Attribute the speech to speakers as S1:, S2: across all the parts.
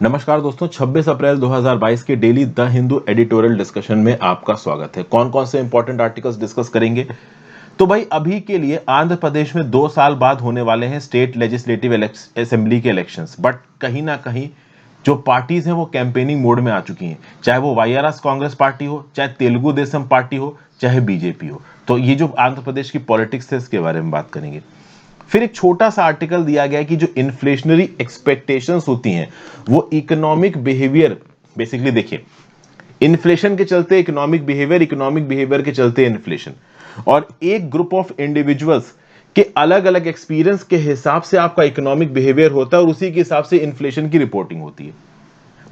S1: नमस्कार दोस्तों, 26 अप्रैल 2022 के daily the Hindu editorial discussion में आपका स्वागत है। कौन कौन से इंपॉर्टेंट आर्टिकल्स डिस्कस करेंगे? तो भाई अभी के लिए आंध्र प्रदेश में 2 साल बाद होने वाले हैं स्टेट लेजिस्लेटिव असेंबली के इलेक्शंस, बट कहीं ना कहीं जो पार्टीज हैं वो कैंपेनिंग मोड में आ चुकी हैं। चाहे वो वाईआरएस कांग्रेस पार्टी हो, चाहे तेलुगु देशम पार्टी हो, चाहे बीजेपी हो। तो ये जो आंध्र प्रदेश की पॉलिटिक्स है इसके बारे में बात करेंगे। फिर एक छोटा सा आर्टिकल दिया गया है कि जो इन्फ्लेशनरी एक्सपेक्टेशंस होती हैं वो इकोनॉमिक बिहेवियर, बेसिकली देखिए, इन्फ्लेशन के चलते इकोनॉमिक बिहेवियर के चलते इन्फ्लेशन, और एक ग्रुप ऑफ इंडिविजुअल्स के अलग अलग एक्सपीरियंस के हिसाब से आपका इकोनॉमिक बिहेवियर होता है और उसी के हिसाब से इन्फ्लेशन की रिपोर्टिंग होती है।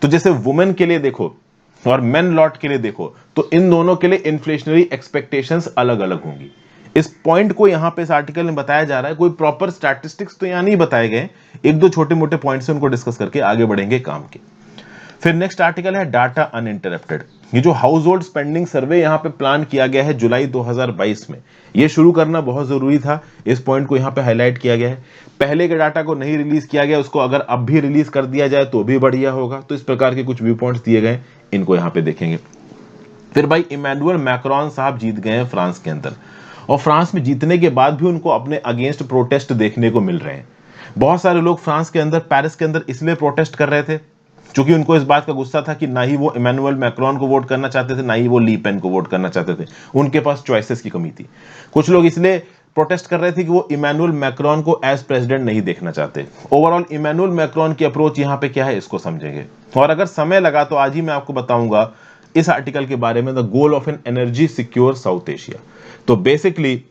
S1: तो जैसे वुमेन के लिए देखो और मेन लॉट के लिए देखो, तो इन दोनों के लिए इन्फ्लेशनरी एक्सपेक्टेशंस अलग अलग होंगी। इस पॉइंट को यहां पे इस आर्टिकल में बताया जा रहा है। कोई प्रॉपर स्टैटिस्टिक्स तो यहां नहीं बताए गए, एक दो छोटे मोटे पॉइंट्स उनको डिस्कस करके आगे बढ़ेंगे काम के। फिर नेक्स्ट आर्टिकल है डाटा अनइंटरप्टेड। ये जो हाउस होल्ड स्पेंडिंग सर्वे यहां पे प्लान किया गया है जुलाई 2022 में, ये शुरू करना बहुत जरूरी था। इस पॉइंट को यहां पे हाईलाइट किया गया है। पहले के डाटा को नहीं रिलीज किया गया, उसको अगर अब भी रिलीज कर दिया जाए तो भी बढ़िया होगा। तो इस प्रकार के कुछ व्यू पॉइंट्स दिए गए, इनको यहां पे देखेंगे। फिर भाई इमैनुअल मैक्रोन साहब जीत गए हैं फ्रांस के अंदर, और फ्रांस में जीतने के बाद भी उनको अपने अगेंस्ट प्रोटेस्ट देखने को मिल रहे हैं। बहुत सारे लोग फ्रांस के अंदर, पेरिस के अंदर इसलिए प्रोटेस्ट कर रहे थे क्योंकि उनको इस बात का गुस्सा था कि ना ही वो इमैनुअल मैक्रोन को वोट करना चाहते थे, ना ही वो ली पेन को वोट करना चाहते थे। उनके पास चॉइसेस की कमी थी। कुछ लोग इसलिए प्रोटेस्ट कर रहे थे कि वो इमैनुअल मैक्रोन को एज प्रेसिडेंट नहीं देखना चाहते। ओवरऑल इमैनुअल मैक्रोन की अप्रोच यहां पे क्या है इसको समझेंगे, और अगर समय लगा तो आज ही मैं आपको बताऊंगा इस आर्टिकल के बारे में, the goal of an energy secure South Asia. तो बेसिकली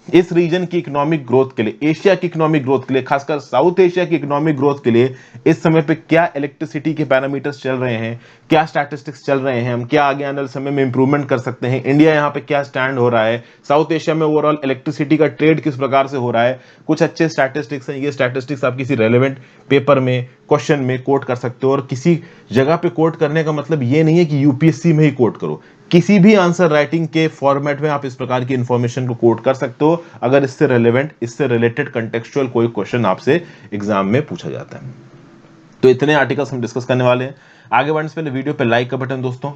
S1: इस रीजन की इकोनॉमिक ग्रोथ के लिए, एशिया की इकोनॉमिक ग्रोथ के लिए, खासकर साउथ एशिया की इकोनॉमिक ग्रोथ के लिए इस समय पे क्या इलेक्ट्रिसिटी के पैरामीटर्स चल रहे हैं, क्या स्टैटिस्टिक्स चल रहे हैं, हम क्या आगे आने वाले समय में इंप्रूवमेंट कर सकते हैं, इंडिया यहाँ पे क्या स्टैंड हो रहा है, साउथ एशिया में ओवरऑल इलेक्ट्रिसिटी का ट्रेड किस प्रकार से हो रहा है, कुछ अच्छे स्टैटिस्टिक्स हैं। ये स्टैटिस्टिक्स आप किसी रेलेवेंट पेपर में, क्वेश्चन में कोट कर सकते हो। और किसी जगह पे कोट करने का मतलब ये नहीं है कि यूपीएससी में ही कोट करो, किसी भी आंसर राइटिंग के फॉर्मेट में आप इस प्रकार की इंफॉर्मेशन को कोट कर सकते हो अगर इससे रेलेवेंट, इससे रिलेटेड कंटेक्चुअल कोई क्वेश्चन आपसे एग्जाम में पूछा जाता है। तो इतने आर्टिकल्स हम डिस्कस करने वाले हैं। आगे बढ़ने से पहले वीडियो पे लाइक का बटन, दोस्तों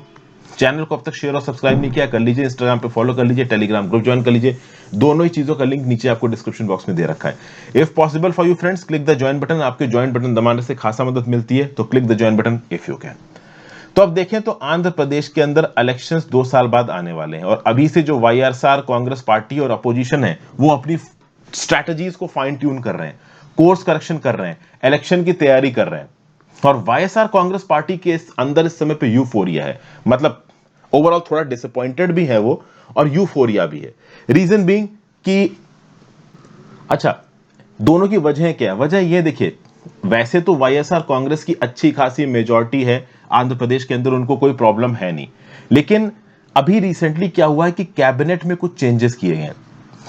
S1: चैनल को अब तक शेयर और सब्सक्राइब नहीं किया कर लीजिए, इंस्टाग्राम पे फॉलो कर लीजिए, टेलीग्राम ग्रुप ज्वाइन कर लीजिए। दोनों ही चीजों का लिंक नीचे आपको डिस्क्रिप्शन बॉक्स में दे रखा है। If possible for you friends, click the join button. आपके ज्वाइन बटन दबाने से खासा मदद मिलती है, तो click the join button if you can. तो अब देखें तो आंध्र प्रदेश के अंदर इलेक्शंस 2 साल बाद आने वाले हैं, और अभी से जो वाईएसआर कांग्रेस पार्टी और अपोजिशन है वो अपनी स्ट्रैटेजीज को फाइन ट्यून कर रहे हैं, कोर्स करेक्शन कर रहे हैं, इलेक्शन की तैयारी कर रहे हैं। और वाईएसआर कांग्रेस पार्टी के अंदर इस समय पे यूफोरिया है, मतलब ओवरऑल थोड़ा डिसअपॉइंटेड भी है वो, और यूफोरिया भी है। रीजन बीइंग कि, अच्छा, दोनों की वजह क्या है? वजह ये देखिए, वैसे तो वाईएसआर कांग्रेस की अच्छी खासी मेजॉरिटी है आंध्र प्रदेश के अंदर, उनको कोई प्रॉब्लम है नहीं। लेकिन अभी रिसेंटली क्या हुआ है कि कैबिनेट में कुछ चेंजेस किए गए।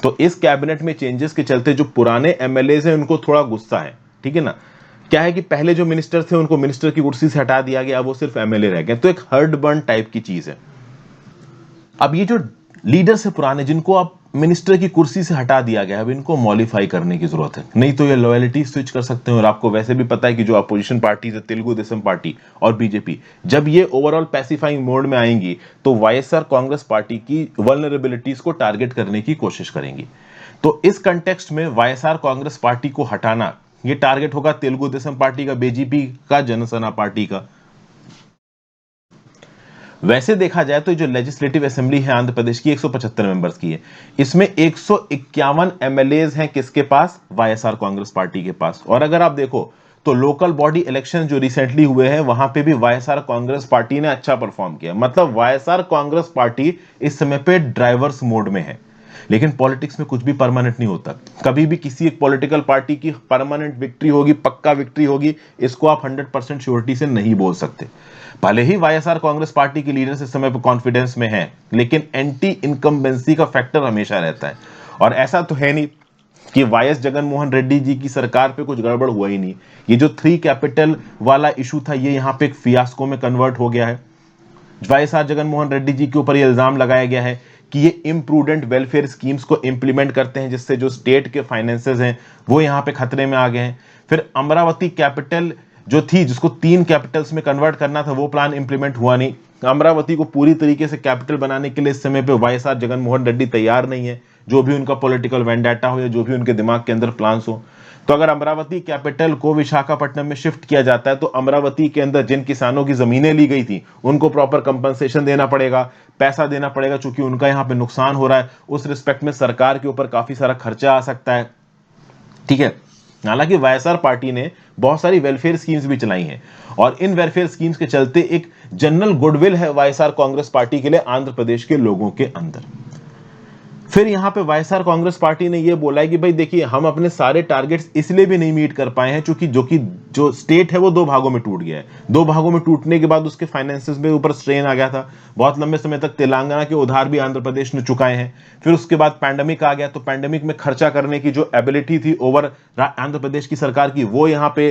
S1: तो इस कैबिनेट में चेंजेस के चलते जो पुराने एमएलए हैं उनको थोड़ा गुस्सा है, ठीक है ना। क्या है कि पहले जो मिनिस्टर थे उनको मिनिस्टर की कुर्सी से हटा दिया गया, अब वो सिर्फ एमएलए रह गए। तो एक हर्ड बर्न टाइप की चीज है। अब ये जो लीडर्स है पुराने, जिनको आप मिनिस्टर की कुर्सी से हटा दिया गया, अब इनको मॉडिफाई करने की जरूरत है, नहीं तो ये लॉयल्टी स्विच कर सकते हैं। और आपको वैसे भी पता है कि जो अपोजिशन पार्टीज है, तेलुगु देशम पार्टी और बीजेपी, जब ये ओवरऑल पैसिफाइंग मोड में आएंगी तो वाईएसआर कांग्रेस पार्टी की वल्नरेबिलिटीज को टारगेट करने की कोशिश करेंगी। तो इस कंटेक्स्ट में वाईएसआर कांग्रेस पार्टी को हटाना, ये टारगेट होगा तेलुगु देशम पार्टी का, बीजेपी का, जनसेना पार्टी का। वैसे देखा जाए तो जो लेजिस्लेटिव असेंबली है आंध्र प्रदेश की 175 मेंबर्स की है, इसमें 151 एमएलए हैं किसके पास? वाईएसआर कांग्रेस पार्टी के पास। और अगर आप देखो तो लोकल बॉडी इलेक्शन जो रिसेंटली हुए हैं वहां पे भी वाईएसआर कांग्रेस पार्टी ने अच्छा परफॉर्म किया। मतलब वाईएसआर कांग्रेस पार्टी इस समय पे ड्राइवर्स मोड में है। लेकिन पॉलिटिक्स में कुछ भी परमानेंट नहीं होता। कभी भी किसी एक पॉलिटिकल पार्टी की परमानेंट विक्ट्री होगी, पक्का विक्ट्री होगी, इसको आप 100% श्योरिटी से नहीं बोल सकते। भले ही वाईएसआर कांग्रेस पार्टी के लीडर्स इस समय पर कॉन्फिडेंस में हैं, लेकिन एंटी इनकम्बेंसी का फैक्टर हमेशा रहता है। और ऐसा तो है नहीं कि वाईएस जगनमोहन रेड्डी जी की सरकार पे कुछ गड़बड़ हुआ ही नहीं। ये जो 3 कैपिटल वाला इशू था, ये यहां पे एक फियास्को में कन्वर्ट हो गया है। वाईएसआर जगनमोहन रेड्डी जी के ऊपर ये इल्जाम लगाया गया है कि ये इम्प्रूडेंट वेलफेयर स्कीम्स को इंप्लीमेंट करते हैं, जिससे जो स्टेट के फाइनेंसेस हैं वो यहां पे खतरे में आ गए हैं। फिर अमरावती कैपिटल जो थी, जिसको 3 कैपिटल्स में कन्वर्ट करना था, वो प्लान इंप्लीमेंट हुआ नहीं। अमरावती को पूरी तरीके से कैपिटल बनाने के लिए इस समय पे वाईएसआर जगनमोहन रेड्डी तैयार नहीं है, जो भी उनका पॉलिटिकल वेंडेटा हो या जो भी उनके दिमाग के अंदर प्लान्स हो। तो अगर अमरावती कैपिटल को विशाखापट्टनम में शिफ्ट किया जाता है तो अमरावती के अंदर जिन किसानों की जमीनें ली गई थी उनको प्रॉपर कंपनसेशन देना पड़ेगा, पैसा देना पड़ेगा, चूंकि उनका यहां पे नुकसान हो रहा है। उस रिस्पेक्ट में सरकार के ऊपर काफी सारा खर्चा आ सकता है, ठीक है। हालांकि वाईएसआर पार्टी ने बहुत सारी वेलफेयर स्कीम्स भी चलाई हैं और इन वेलफेयर स्कीम्स के चलते एक जनरल गुडविल है वाईएसआर कांग्रेस पार्टी के लिए आंध्र प्रदेश के लोगों के अंदर। फिर यहां पे वाईएसआर कांग्रेस पार्टी ने यह बोला है कि भाई देखिए, हम अपने सारे टारगेट्स इसलिए भी नहीं मीट कर पाए हैं क्योंकि जो स्टेट है वो 2 भागों में टूट गया है। 2 भागों में टूटने के बाद उसके फाइनेंसेस में ऊपर स्ट्रेन आ गया था। बहुत लंबे समय तक तेलंगाना के उधार भी आंध्र प्रदेश ने चुकाए हैं। फिर उसके बाद पैंडेमिक आ गया, तो पैंडेमिक में खर्चा करने की जो एबिलिटी थी ओवर आंध्र प्रदेश की सरकार की, वो यहां पे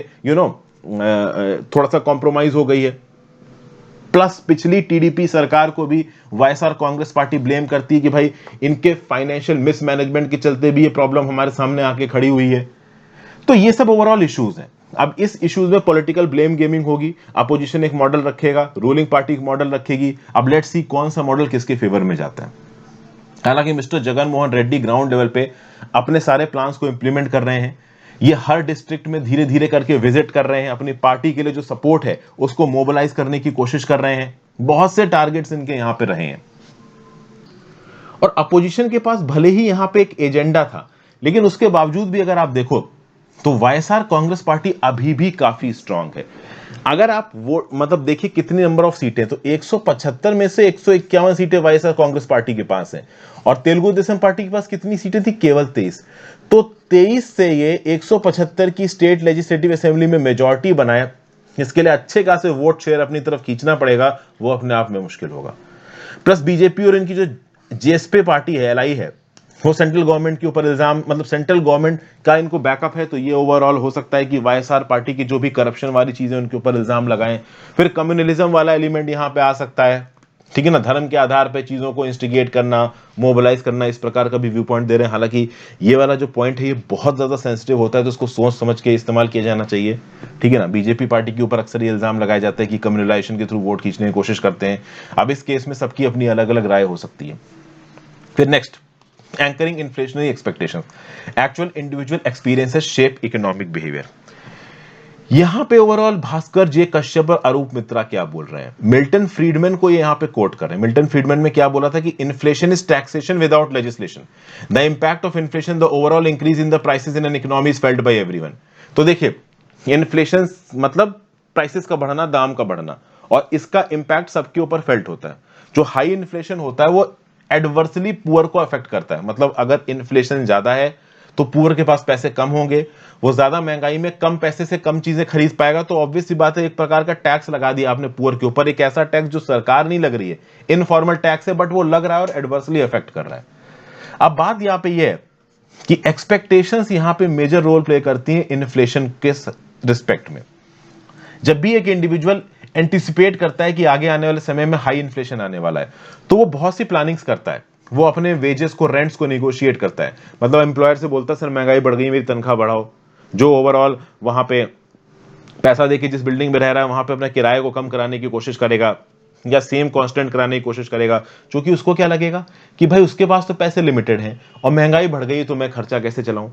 S1: थोड़ा सा कॉम्प्रोमाइज हो गई है। प्लस पिछली टीडीपी सरकार को भी वाईएसआर कांग्रेस पार्टी ब्लेम करती है कि भाई इनके फाइनेंशियल मिसमैनेजमेंट के चलते भी ये प्रॉब्लम हमारे सामने आके खड़ी हुई है। तो ये सब ओवरऑल इश्यूज हैं। अब इस इश्यूज में पॉलिटिकल ब्लेम गेमिंग होगी, अपोजिशन एक मॉडल रखेगा, रूलिंग पार्टी एक मॉडल रखेगी। अब लेट्स सी कौन सा मॉडल किसके फेवर में जाता है। हालांकि mister Jaganmohan Reddy ground level पे अपने सारे प्लान्स को इंप्लीमेंट कर रहे हैं। ये हर डिस्ट्रिक्ट में धीरे धीरे करके विजिट कर रहे हैं, अपनी पार्टी के लिए जो सपोर्ट है उसको मोबिलाइज करने की कोशिश कर रहे हैं। बहुत से टारगेट्स इनके यहां पे रहे हैं और अपोजिशन के पास भले ही यहां पे एक एजेंडा था, लेकिन उसके बावजूद भी अगर आप देखो तो वाईएसआर कांग्रेस पार्टी अभी भी काफी स्ट्रांग है। अगर आप वो देखिए कितने नंबर ऑफ सीटें, तो 175 में से 151 सीटें वाईएसआर कांग्रेस पार्टी के पास हैं और तेलुगु देशम पार्टी के पास कितनी सीटें थी? केवल 23। तो 23 से ये 175 की स्टेट लेजिस्लेटिव असेंबली में मेजॉरिटी बनाए, इसके लिए अच्छे खासे वोट शेयर अपनी तरफ खींचना पड़ेगा, वो अपने आप में मुश्किल होगा। प्लस बीजेपी और इनकी जो जेएसपी पार्टी है, एलआई है, वो सेंट्रल गवर्नमेंट के ऊपर इल्जाम, सेंट्रल गवर्नमेंट का इनको बैकअप है, तो ये ओवरऑल हो सकता है कि वाईएसआर पार्टी की जो भी करप्शन वाली चीजें उनके ऊपर इल्जाम लगाएं। फिर कम्युनलिज्म वाला एलिमेंट यहां पे आ सकता है, ठीक है ना, धर्म के आधार पे चीजों को इंस्टिगेट करना, मोबिलाइज करना, इस प्रकार का भी व्यू पॉइंट दे रहे हैं। हालांकि ये वाला जो पॉइंट है ये बहुत ज्यादा सेंसिटिव होता है, तो उसको सोच समझ के इस्तेमाल किया जाना चाहिए, ठीक है ना। बीजेपी पार्टी के ऊपर अक्सर ये इल्जाम लगाए जाते हैं कि कम्युनलाइजेशन के थ्रू वोट खींचने की कोशिश करते हैं। अब इस केस में सबकी अपनी अलग अलग राय हो सकती है। फिर next, anchoring inflationary expectations, actual individual experiences shape economic behaviour. यहां पे ओवरऑल भास्कर जे कश्यप और अरूप मित्रा क्या बोल रहे हैं, मिल्टन फ्रीडमैन को ये यहां पे कोट कर रहे हैं। मिल्टन फ्रीडमैन में क्या बोला था कि inflation is taxation without legislation, the impact of inflation, the overall increase in the prices in an economy is felt by everyone. तो देखिए, इन्फ्लेशन प्राइसेस का बढ़ना, दाम का बढ़ना, और इसका इंपैक्ट सबके ऊपर फेल्ट होता है। जो हाई इन्फ्लेशन होता है वो एडवर्सली पुअर को अफेक्ट करता है। अगर इन्फ्लेशन ज्यादा है तो पुअर के पास पैसे कम होंगे, वो ज्यादा महंगाई में कम पैसे से कम चीजें खरीद पाएगा। तो ऑब्वियस सी बात है, एक प्रकार का टैक्स लगा दिया आपने पुअर के ऊपर, एक ऐसा टैक्स जो सरकार नहीं लग रही है, इनफॉर्मल टैक्स है, बट वो लग रहा है और एडवर्सली अफेक्ट कर रहा है। अब बात यहां पे ये है कि एक्सपेक्टेशंस यहां पे मेजर रोल प्ले करती हैं इन्फ्लेशन के रिस्पेक्ट में। जब भी एक इंडिविजुअल एंटिसिपेट करता है कि आगे आने वाले समय में हाई इन्फ्लेशन आने वाला है, तो वो बहुत सी प्लानिंग्स करता है। वो अपने वेजेस को, रेंट्स को निगोशिएट करता है। एम्प्लॉयर से बोलता है सर महंगाई बढ़ गई, मेरी तनख्वाह बढ़ाओ। जो ओवरऑल वहां पे पैसा देके जिस बिल्डिंग में रह रहा है वहां पे अपना किराए को कम कराने की कोशिश करेगा या सेम कांस्टेंट कराने की कोशिश करेगा, क्योंकि उसको क्या लगेगा कि भाई उसके पास तो पैसे लिमिटेड हैं और महंगाई बढ़ गई तो मैं खर्चा कैसे चलाऊं।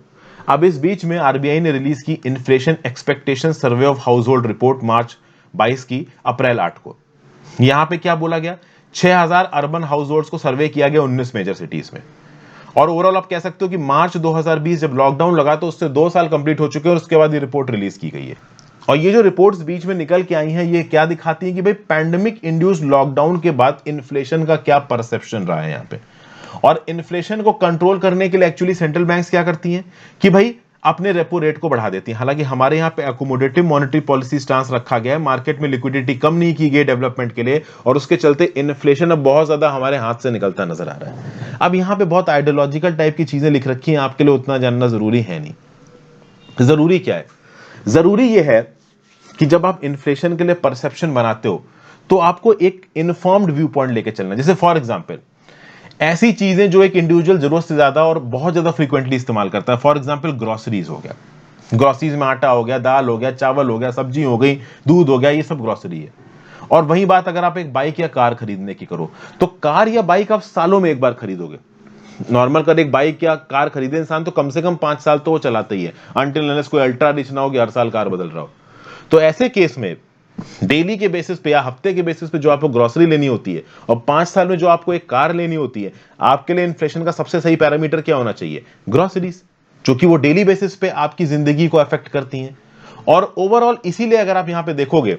S1: अब इस बीच में आरबीआई ने रिलीज की inflation expectation survey of house hold report मार्च 22 की, अप्रैल 8 को। यहां पे क्या बोला गया, 6000 अर्बन हाउस होल्ड्स को सर्वे किया गया 19 मेजर सिटीज में। और ओवरऑल आप कह सकते हो कि मार्च 2020 जब लॉकडाउन लगा तो उससे 2 साल कंप्लीट हो चुके हैं और उसके बाद ये रिपोर्ट रिलीज की गई है। और ये जो रिपोर्ट्स बीच में निकल के आई हैं, ये क्या दिखाती हैं कि भाई पैंडेमिक इंड्यूस्ड लॉकडाउन के बाद इन्फ्लेशन का क्या परसेप्शन रहा है यहां पे। और इन्फ्लेशन को कंट्रोल करने के लिए एक्चुअली सेंट्रल बैंक्स क्या करती हैं कि भाई अपने रेपो रेट को बढ़ा देती हैं। हालांकि हमारे यहां पे अकोमोडेटिव मॉनेटरी पॉलिसी स्टांस रखा गया है, मार्केट में लिक्विडिटी कम नहीं की गई डेवलपमेंट के लिए, और उसके चलते इन्फ्लेशन अब बहुत ज्यादा हमारे हाथ से निकलता नजर आ रहा है। अब यहां पे बहुत आइडियोलॉजिकल टाइप की चीजें लिख रखी हैं, आपके लिए उतना जानना जरूरी है नहीं। जरूरी क्या है, जरूरी यह है कि जब आप इन्फ्लेशन के लिए परसेप्शन बनाते हो तो आपको एक इन्फॉर्म्ड व्यू पॉइंट लेके चलना। जैसे फॉर एग्जांपल ऐसी चीजें जो एक इंडिविजुअल जरूरत से ज्यादा और बहुत ज्यादा फ्रीक्वेंटली इस्तेमाल करता है, फॉर एग्जांपल ग्रोसरीज हो गया, ग्रोसरीज में आटा हो गया, दाल हो गया, चावल हो गया, सब्जी हो गई, दूध हो गया, ये सब ग्रोसरी है। और वही बात अगर आप एक बाइक या कार खरीदने की करो, तो कार या बाइक आप सालों में एक बार खरीदोगे। नॉर्मल कर एक बाइक या कार खरीदे इंसान तो कम से कम 5 साल तो वो चलाता ही है, अनटिल अनलेस कोई अल्ट्रा रिच ना हो कि हर साल कार बदल रहा हो। तो ऐसे केस में डेली के बेसिस पे या हफ्ते के बेसिस पे जो आपको ग्रोसरी लेनी होती है और 5 साल में जो आपको एक कार लेनी होती है, आपके लिए इन्फ्लेशन का सबसे सही पैरामीटर क्या होना चाहिए? ग्रोसरीज, क्योंकि वो डेली बेसिस पे आपकी जिंदगी को अफेक्ट करती हैं। और ओवरऑल इसीलिए अगर आप यहां पे देखोगे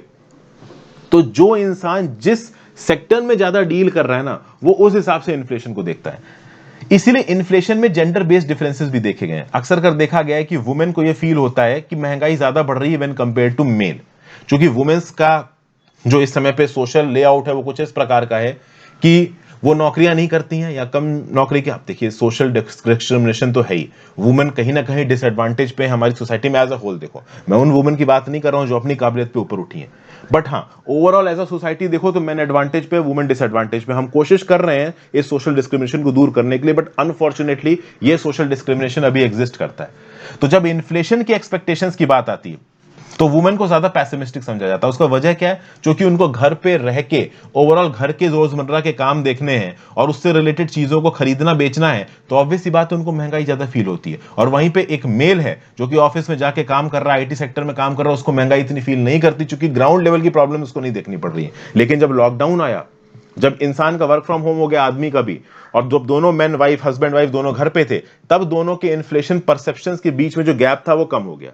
S1: तो जो इंसान जिस सेक्टर में ज्यादा डील कर रहा है ना, वो उस हिसाब से इन्फ्लेशन को देखता है। इसीलिए इन्फ्लेशन में जेंडर बेस्ड डिफरेंसेस भी देखे गए हैं। अक्सर कर देखा गया है कि वुमेन को यह फील होता है कि महंगाई ज्यादा बढ़ रही है व्हेन कंपेयर टू मेल, क्योंकि वुमेन्स का जो इस समय पे सोशल लेआउट है वो कुछ इस प्रकार का है कि वो नौकरियां नहीं करती हैं या कम नौकरी की। आप देखिए सोशल डिस्क्रिमिनेशन तो है ही, वुमेन कहीं ना कहीं डिसएडवांटेज पे हमारी सोसाइटी में एज अ होल। देखो मैं उन वुमेन की बात नहीं कर रहा हूं जो अपनी काबिलियत पे ऊपर उठी हैं, बट हाँ ओवरऑल एज अ सोसाइटी देखो तो मैन एडवांटेज पे, वुमेन डिसएडवांटेज पे। हम कोशिश कर रहे हैं इस सोशल डिस्क्रिमिनेशन को दूर करने के लिए, बट अनफॉर्चुनेटली ये सोशल डिस्क्रिमिनेशन अभी एग्जिस्ट करता है। तो जब इन्फ्लेशन की एक्सपेक्टेशंस की बात आती है तो वुमेन को ज्यादा पैसिमिस्टिक समझा जाता है। उसका वजह क्या है? क्योंकि उनको घर पे रह के ओवरऑल घर के रोजमर्रा के काम देखने हैं और उससे रिलेटेड चीजों को खरीदना बेचना है, तो ऑब्वियस सी बात है उनको महंगाई ज्यादा फील होती है। और वहीं पे एक मेल है जो कि ऑफिस में जाके काम कर रहा है, आईटी सेक्टर में काम कर रहा है, उसको महंगाई इतनी फील नहीं करती क्योंकि ग्राउंड लेवल की प्रॉब्लम उसको नहीं देखनी पड़ रही है। लेकिन जब लॉकडाउन आया, जब इंसान का वर्क फ्रॉम होम हो गया, आदमी का भी, और जब दोनों मैन वाइफ, हस्बैंड वाइफ दोनों घर पे थे, तब दोनों के इन्फ्लेशन परसेप्शंस के बीच में जो गैप था वो कम हो गया।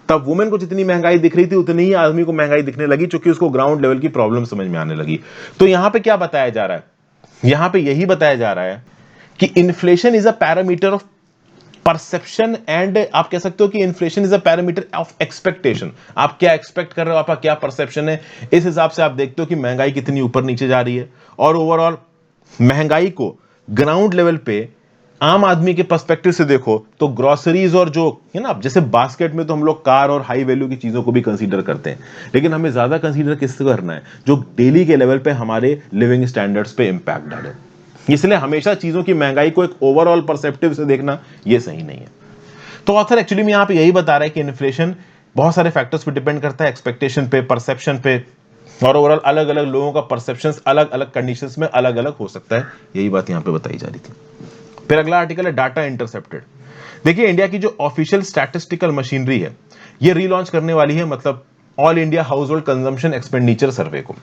S1: तब वुमेन को जितनी महंगाई दिख रही थी उतनी ही आदमी को महंगाई दिखने लगी, क्योंकि उसको ग्राउंड लेवल की प्रॉब्लम समझ में आने लगी। तो यहां पे क्या बताया जा रहा है? यहां पे यही बताया जा रहा है कि inflation is a parameter of perception, and आप कह सकते हो कि inflation is a parameter of expectation. आप क्या एक्सपेक्ट कर रहे हो, आपका क्या परसेप्शन है, इस हिसाब से आप देखते हो कि महंगाई कितनी ऊपर नीचे जा रही है। और ओवरऑल महंगाई को ग्राउंड लेवल पे आम आदमी के पर्सपेक्टिव से देखो तो ग्रोसरीज और जो है ना, जैसे बास्केट में तो हम लोग कार और हाई वैल्यू की चीजों को भी कंसीडर करते हैं, लेकिन हमें ज्यादा कंसीडर किससे करना है? जो डेली के लेवल पे हमारे लिविंग स्टैंडर्ड्स पे इंपैक्ट डाले। इसलिए हमेशा चीजों की महंगाई को एक ओवरऑल पर्सपेक्टिव से देखना ये सही नहीं है। तो ऑथर एक्चुअली में यहां पे यही बता रहा है कि इन्फ्लेशन बहुत सारे फैक्टर्स पे डिपेंड करता है, एक्सपेक्टेशन पे, परसेप्शन पे, और ओवरऑल अलग अलग लोगों का परसेप्शन अलग अलग कंडीशंस में अलग अलग हो सकता है। यही बात यहां पे बताई जा रही थी। फिर अगला आर्टिकल है डाटा इंटरसेप्टेड। देखिए इंडिया की जो ऑफिशियल स्टैटिस्टिकल मशीनरी है ये रीलॉन्च करने वाली है, मतलब all India household consumption expenditure survey को।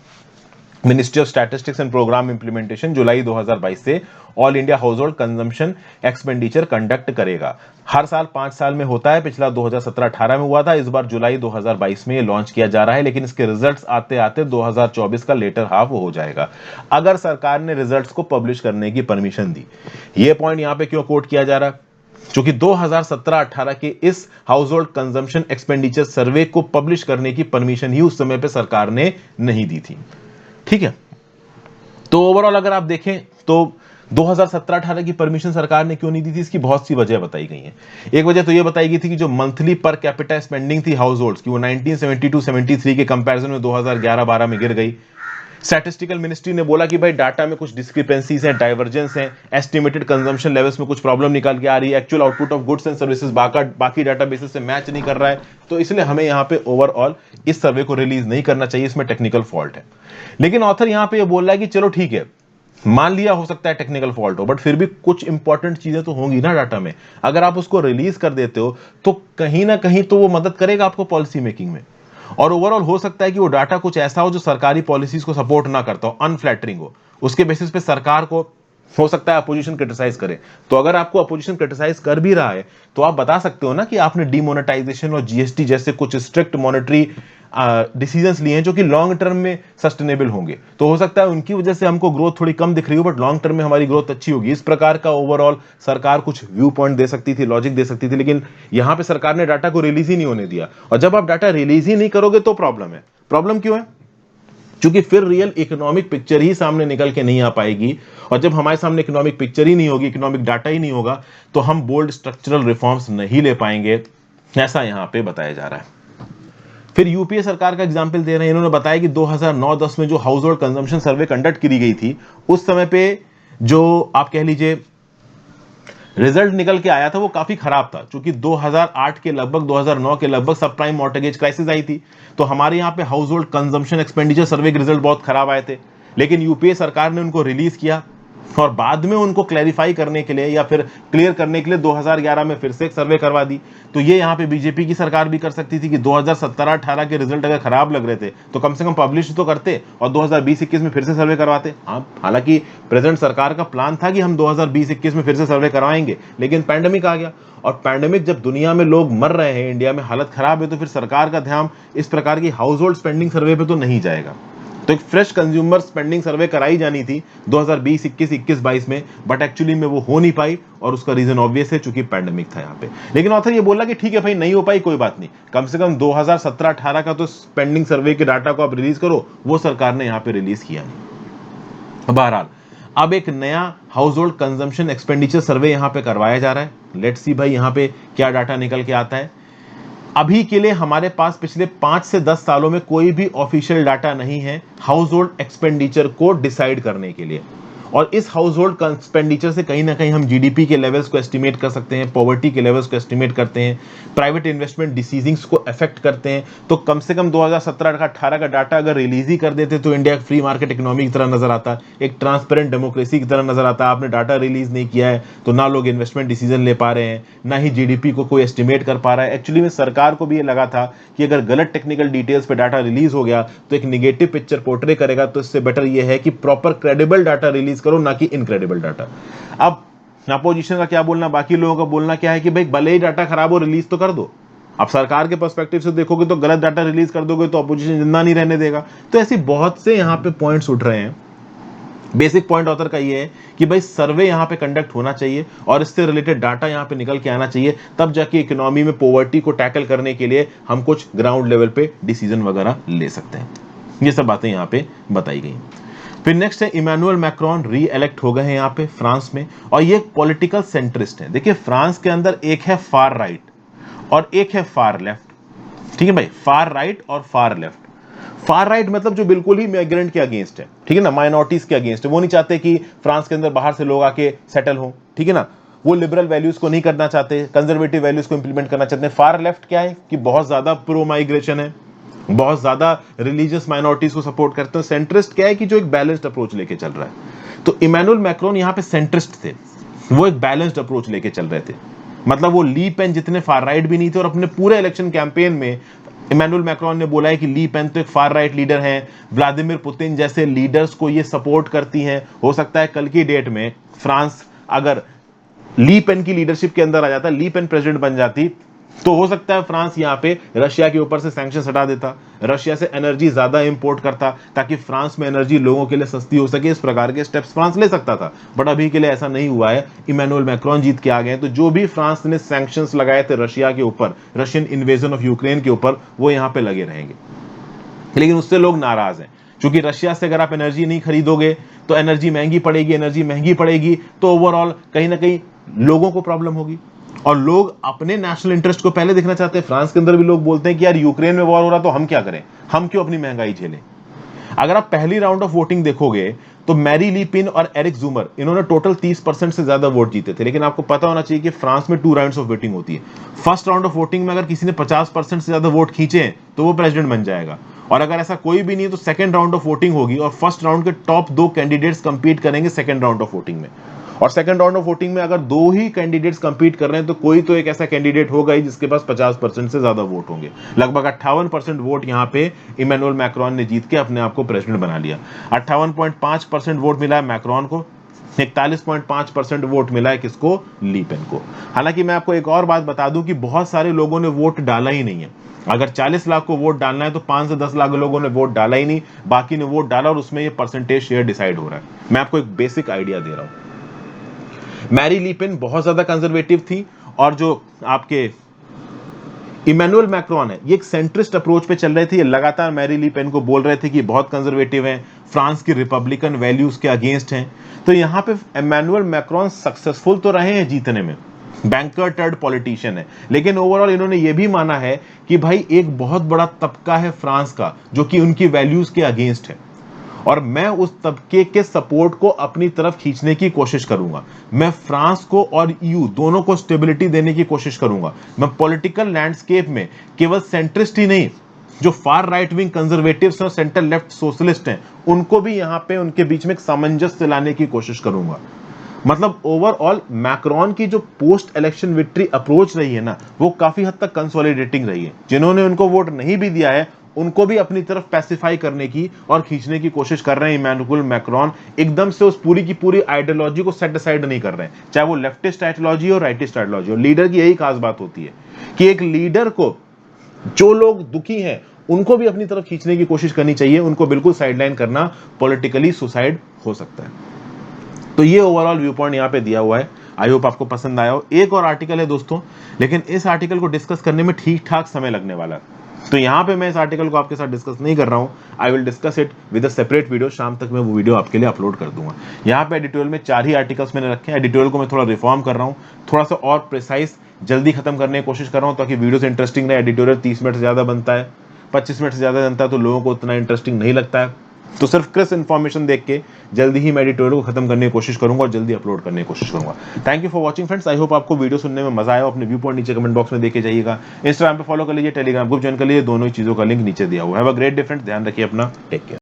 S1: Ministry of statistics and programme implementation जुलाई 2022 से all India household consumption expenditure conduct करेगा। हर साल 5 साल में होता है, पिछला 2017-18 में हुआ था, इस बार जुलाई 2022 में ये लॉन्च किया जा रहा है, लेकिन इसके रिजल्ट्स आते आते 2024 का लेटर हाफ हो जाएगा, अगर सरकार ने रिजल्ट्स को पब्लिश करने की परमिशन दी। ये पॉइंट यहां पे क्यों कोट किया जा रहा है? क्योंकि 2017-18 के इस house hold consumption expenditure survey को पब्लिश करने की परमिशन ही उस समय पे सरकार ने नहीं दी थी। ठीक है, तो ओवरऑल अगर आप देखें तो 2017-18 की परमिशन सरकार ने क्यों नहीं दी थी, इसकी बहुत सी वजह बताई गई हैं। एक वजह तो यह बताई गई थी कि जो मंथली पर कैपिटा स्पेंडिंग थी हाउस होल्ड्स की, वो 1972-73 के कंपैरिजन में 2011-12 में गिर गई। स्टैटिस्टिकल मिनिस्ट्री ने बोला कि भाई डाटा में कुछ डिस्क्रिपेंसीज हैं, डाइवर्जेंस हैं, एस्टिमेटेड कंजम्पशन लेवल्स में कुछ प्रॉब्लम निकाल के आ रही है, actual output of goods and services बाकी डाटा बेसिस से मैच नहीं कर रहा है, तो इसलिए हमें यहां पे ओवरऑल इस सर्वे को रिलीज नहीं करना चाहिए, इसमें टेक्निकल फॉल्ट है। लेकिन ऑथर यहां पे ये बोल रहा है कि चलो ठीक है, मान लिया हो सकता है टेक्निकल फॉल्ट हो, बट फिर भी कुछ इंपॉर्टेंट चीजें तो होंगी ना डाटा में। अगर आप उसको रिलीज कर देते हो तो कहीं ना कहीं तो वो मदद करेगा आपको पॉलिसी मेकिंग में। और ओवरऑल हो सकता है कि वो डाटा कुछ ऐसा हो जो सरकारी पॉलिसीज को सपोर्ट ना करता हो, अनफ्लैटरिंग हो, उसके बेसिस पे सरकार को हो सकता है अपोजिशन क्रिटिसाइज करे। तो अगर आपको अपोजिशन क्रिटिसाइज कर भी रहा है तो आप बता सकते हो ना कि आपने डीमोनेटाइजेशन और जीएसटी जैसे कुछ स्ट्रिक्ट मॉनेटरी डिसीजंस लिए हैं जो कि लॉन्ग टर्म में सस्टेनेबल होंगे। तो हो सकता है उनकी वजह से हमको ग्रोथ थोड़ी कम दिख रही हो, बट लॉन्ग टर्म में हमारी ग्रोथ अच्छी होगी। इस प्रकार का ओवरऑल सरकार कुछ व्यू पॉइंट दे सकती थी, लॉजिक दे सकती थी, लेकिन यहां पे सरकार ने डाटा को रिलीज ही नहीं होने दिया। और जब आप डाटा रिलीज ही नहीं करोगे तो प्रॉब्लम है। प्रॉब्लम क्यों है? क्योंकि फिर रियल इकोनॉमिक पिक्चर ही सामने निकल के नहीं आ पाएगी, और जब हमारे सामने इकोनॉमिक पिक्चर ही नहीं होगी, इकोनॉमिक डाटा ही नहीं होगा, तो हम बोल्ड स्ट्रक्चरल रिफॉर्म्स नहीं ले पाएंगे, ऐसा यहां पे बताया जा रहा है। फिर यूपीए सरकार का एग्जांपल दे रहे हैं, इन्होंने बताया कि 2009-10 में जो house hold consumption survey conduct की गई थी, उस समय पे जो आप कह लीजिए रिजल्ट निकल के आया था वो काफी खराब था, क्योंकि 2008 के लगभग 2009 के लगभग सब प्राइम मॉर्टगेज क्राइसिस आई थी। तो हमारे यहाँ पे हाउस होल्ड कंजम्पशन एक्सपेंडिचर सर्वे के रिजल्ट बहुत खराब आए थे, लेकिन यूपीए सरकार ने उनको रिलीज किया और बाद में उनको क्लैरिफाई करने के लिए या फिर क्लियर करने के लिए 2011 में फिर से एक सर्वे करवा दी। तो ये यहाँ पे बीजेपी की सरकार भी कर सकती थी कि 2017-18 के रिजल्ट अगर खराब लग रहे थे तो कम से कम पब्लिश तो करते और 2020-21 में फिर से सर्वे करवाते। हाँ, हालांकि प्रेजेंट सरकार का प्लान था कि हम 2020-21 में फिर से सर्वे करवाएंगे, लेकिन पैंडेमिक आ गया और पैंडेमिक जब दुनिया में लोग मर रहे हैं, इंडिया में हालत खराब है, तो फिर सरकार का ध्यान इस प्रकार की हाउस होल्ड स्पेंडिंग सर्वे पे तो नहीं जाएगा। तो एक फ्रेश कंज्यूमर स्पेंडिंग सर्वे कराई जानी थी 2020, 21, 22 में, बट एक्चुअली में वो हो नहीं पाई और उसका रीजन ऑब्वियस है, चूंकि पैंडेमिक था यहाँ पे। लेकिन ऑथर ये बोला कि ठीक है भाई, नहीं हो पाई कोई बात नहीं, कम से कम 2017-18 का तो स्पेंडिंग सर्वे के डाटा को आप रिलीज करो। वो सरकार ने यहाँ पे रिलीज किया नहीं। बहरहाल अब एक नया हाउस होल्ड कंजम्पशन एक्सपेंडिचर सर्वे यहाँ पे करवाया जा रहा है। लेट्स सी भाई यहाँ पे क्या डाटा निकल के आता है। अभी के लिए हमारे पास पिछले 5 से 10 सालों में कोई भी ऑफिशियल डाटा नहीं है हाउस होल्ड एक्सपेंडिचर को डिसाइड करने के लिए, और इस हाउस होल्ड एक्सपेंडिचर से कहीं ना कहीं हम जीडीपी के लेवल्स को एस्टिमेट कर सकते हैं, पॉवर्टी के लेवल्स को एस्टिमेट करते हैं, प्राइवेट इन्वेस्टमेंट डिसीजंस को अफेक्ट करते हैं। तो कम से कम 2017-18 का डाटा अगर रिलीज ही कर देते तो इंडिया फ्री मार्केट इकोनॉमी की तरह नजर आता, एक ट्रांसपेरेंट डेमोक्रेसी की तरह नजर आता। आपने डाटा रिलीज नहीं किया है तो ना लोग इन्वेस्टमेंट डिसीजन ले पा रहे हैं, ना ही जीडीपी को कोई एस्टिमेट कर पा रहा है। एक्चुअली में सरकार को भी ये लगा था कि अगर गलत टेक्निकल डिटेल्स पे डाटा रिलीज हो गया तो एक निगेटिव पिक्चर पोर्ट्रे करेगा, तो इससे बेटर ये है कि प्रॉपर क्रेडिबल डाटा रिलीज करो, ना कि इनक्रेडिबल डाटा। अब अपोजिशन का क्या बोलना, बाकी लोगों का बोलना क्या है कि भाई भले ही डाटा खराब हो, रिलीज तो कर दो। अब सरकार के पर्सपेक्टिव से देखोगे तो गलत डाटा रिलीज कर दोगे तो अपोजिशन जिंदा नहीं रहने देगा। तो ऐसी बहुत से यहाँ पे पॉइंट्स उठ रहे हैं। बेसिक पॉइंट ऑथर का ये है कि भाई सर्वे यहाँ पे कंडक्ट होना चाहिए और इससे रिलेटेड डाटा यहाँ पे निकल के आना चाहिए, तब जाके इकोनॉमी में पॉवर्टी को टैकल करने के लिए हम कुछ ग्राउंड लेवल पे डिसीजन वगैरह ले सकते हैं। ये सब बातें यहाँ पे बताई गई। फिर नेक्स्ट है इमैनुअल मैक्रोन री इलेक्ट हो गए हैं यहाँ पे फ्रांस में, और ये एक पॉलिटिकल सेंट्रिस्ट है। देखिए फ्रांस के अंदर एक है फार राइट और एक है फार लेफ्ट। ठीक है भाई, फार राइट और फार लेफ्ट। फार राइट मतलब जो बिल्कुल ही माइग्रेंट के अगेंस्ट है, ठीक है ना, माइनॉरिटीज के अगेंस्ट है। वो नहीं चाहते कि फ्रांस के अंदर बाहर से लोग आके सेटल हो, ठीक है ना। वो लिबरल वैल्यूज को नहीं करना चाहते, कंजर्वेटिव वैल्यूज को इंप्लीमेंट करना चाहते हैं। फार लेफ्ट क्या है कि बहुत ज्यादा प्रो माइग्रेशन है, बहुत ज्यादा रिलीजियस माइनॉरिटीज को सपोर्ट करते हैं। सेंट्रिस्ट क्या है कि जो एक बैलेंस्ड अप्रोच लेके चल रहा है। तो इमैनुअल मैक्रोन यहाँ पे सेंट्रिस्ट थे, वो एक बैलेंस्ड अप्रोच लेके चल रहे थे। मतलब वो ली पेन जितने फार राइट भी नहीं थे, और अपने पूरे इलेक्शन कैंपेन में इमैनुअल मैक्रोन ने बोला है कि ली पेन तो एक फार राइट लीडर हैं, व्लादिमीर पुतिन जैसे लीडर्स को ये सपोर्ट करती हैं। हो सकता है कल की डेट में फ्रांस अगर ली पेन की लीडरशिप के अंदर आ जाता, ली पेन प्रेसिडेंट बन जाती, तो हो सकता है फ्रांस यहाँ पे रशिया के ऊपर से सैंक्शन हटा देता, रशिया से एनर्जी ज्यादा इंपोर्ट करता ताकि फ्रांस में एनर्जी लोगों के लिए सस्ती हो सके। इस प्रकार के स्टेप्स फ्रांस ले सकता था, बट अभी के लिए ऐसा नहीं हुआ है। इमैनुअल मैक्रोन जीत के आ गए। तो जो भी फ्रांस ने सैंक्शंस लगाए थे रशिया के ऊपर, रशियन इन्वेजन ऑफ यूक्रेन के ऊपर, वो यहाँ पे लगे रहेंगे। लेकिन उससे लोग नाराज हैं, क्योंकि रशिया से अगर आप एनर्जी नहीं खरीदोगे तो एनर्जी महंगी पड़ेगी, एनर्जी महंगी पड़ेगी तो ओवरऑल कहीं ना कहीं लोगों को प्रॉब्लम होगी, और लोग अपने नेशनल इंटरेस्ट को पहले देखना चाहते हैं। फ्रांस के अंदर भी लोग बोलते हैं कि यार यूक्रेन में वॉर हो रहा तो हम क्या करें, हम क्यों अपनी महंगाई झेलें। अगर आप पहली राउंड ऑफ वोटिंग देखोगे तो मैरी ली पेन और एरिक जूमर, इन्होंने टोटल 30% से ज्यादा वोट जीते थे। लेकिन आपको पता होना चाहिए कि फ्रांस में 2 राउंड्स ऑफ वोटिंग होती है। फर्स्ट राउंड ऑफ वोटिंग में अगर किसी ने 50% से ज्यादा वोट खींचे हैं तो वो प्रेसिडेंट बन जाएगा, और अगर ऐसा कोई भी नहीं है तो सेकंड राउंड ऑफ वोटिंग होगी और फर्स्ट राउंड के टॉप 2 कैंडिडेट्स कंपीट करेंगे सेकंड राउंड ऑफ वोटिंग में। और सेकंड राउंड ऑफ वोटिंग में अगर 2 ही कैंडिडेट्स कंपीट कर रहे हैं तो कोई तो एक ऐसा कैंडिडेट होगा ही जिसके पास 50% से ज्यादा वोट होंगे। लगभग 58% वोट यहाँ पे इमैनुअल मैक्रोन ने जीत के अपने आप को प्रेसिडेंट बना लिया। 58.5% वोट मिला है मैक्रोन को, 41.5% वोट मिला है किसको, ली पेन को। हालांकि मैं आपको एक और बात बता दूं कि बहुत सारे लोगों ने वोट डाला ही नहीं है। अगर 40 लाख को वोट डालना है तो 5 से 10 लाख लोगों ने वोट डाला ही नहीं, बाकी ने वोट डाला और उसमें ये परसेंटेज शेयर डिसाइड हो रहा है। मैं आपको एक बेसिक आइडिया दे रहा हूं। मैरी ली पेन बहुत ज्यादा कंजर्वेटिव थी, और जो आपके इमैनुअल मैक्रोन है ये एक सेंट्रिस्ट अप्रोच पे चल रहे थे। ये लगातार मैरी ली पेन को बोल रहे थे कि बहुत कंजर्वेटिव हैं, फ्रांस की रिपब्लिकन वैल्यूज के अगेंस्ट हैं। तो यहाँ पे इमैनुअल मैक्रोन सक्सेसफुल तो रहे हैं जीतने में, बैंकर टर्ड पॉलिटिशियन है, लेकिन ओवरऑल इन्होंने ये भी माना है कि भाई एक बहुत बड़ा तबका है फ्रांस का जो कि उनकी वैल्यूज के अगेंस्ट है। और मैं उस तबके के सपोर्ट को अपनी तरफ खींचने की कोशिश करूंगा। मैं फ्रांस को और ईयू दोनों को स्टेबिलिटी देने की कोशिश करूंगा। मैं पॉलिटिकल लैंडस्केप में केवल सेंट्रिस्ट ही नहीं, जो फार राइट विंग कंजर्वेटिव्स और सेंटर लेफ्ट सोशलिस्ट हैं, उनको भी यहां पे उनके बीच में एक सामंजस्य लाने की कोशिश करूंगा। मतलब ओवरऑल मैक्रोन की जो पोस्ट इलेक्शन विक्ट्री अप्रोच रही है ना, वो काफी हद तक कंसोलिडेटिंग रही है। जिन्होंने उनको वोट नहीं भी दिया है, उनको भी अपनी तरफ पैसिफाई करने की और खींचने की कोशिश कर रहे हैं इमैनुअल मैक्रोन। एकदम से उस पूरी की पूरी आइडियोलॉजी को सेट असाइड नहीं कर रहे हैं, चाहे वो लेफ्टिस्ट आइडियोलॉजी हो, राइटिस्ट आइडियोलॉजी हो। लीडर की यही खास बात होती है कि एक लीडर को जो लोग दुखी हैं उनको भी अपनी तरफ खींचने की कोशिश करनी चाहिए। उनको बिल्कुल साइडलाइन करना पॉलिटिकली सुसाइड हो सकता है। तो ये ओवरऑल व्यू पॉइंट यहाँ पे दिया हुआ है। आई होप आपको पसंद आया हो। एक और आर्टिकल है दोस्तों, लेकिन इस आर्टिकल को डिस्कस करने में ठीक ठाक समय लगने वाला है, तो यहाँ पे मैं इस आर्टिकल को आपके साथ डिस्कस नहीं कर रहा हूँ। I will discuss it with a separate video. शाम तक मैं वो वीडियो आपके लिए अपलोड कर दूंगा। यहाँ पे एडिटोरियल में 4 ही आर्टिकल्स मैंने रखे हैं। एडिटोरियल को मैं थोड़ा रिफॉर्म कर रहा हूँ, थोड़ा सा और प्रिसाइज जल्दी खत्म करने की कोशिश कर रहा हूँ, ताकि वीडियो से इंटरेस्टिंग रहे। एडिटोरियल 30 मिनट से ज्यादा बनता है, 25 मिनट से ज्यादा बनता है, तो लोगों को उतना इंटरेस्टिंग नहीं लगता है। तो सिर्फ क्रिस्प इन्फॉर्मेशन देख के जल्दी ही मैं एडिटोरियल को खत्म करने की कोशिश करूंगा और जल्दी अपलोड करने की कोशिश करूंगा। Thank you for watching friends. I hope आपको वीडियो सुनने में मजा आया। अपने व्यू पॉइंट नीचे कमेंट बॉक्स में देके जाइएगा। इंस्टाग्राम पे फॉलो कर लीजिए, टेलीग्राम ग्रुप ज्वाइन कर लीजिए, दोनों ही चीजों का लिंक नीचे दिया हुआ है। Have a great day friends, ध्यान रखिए अपना, टेक केयर।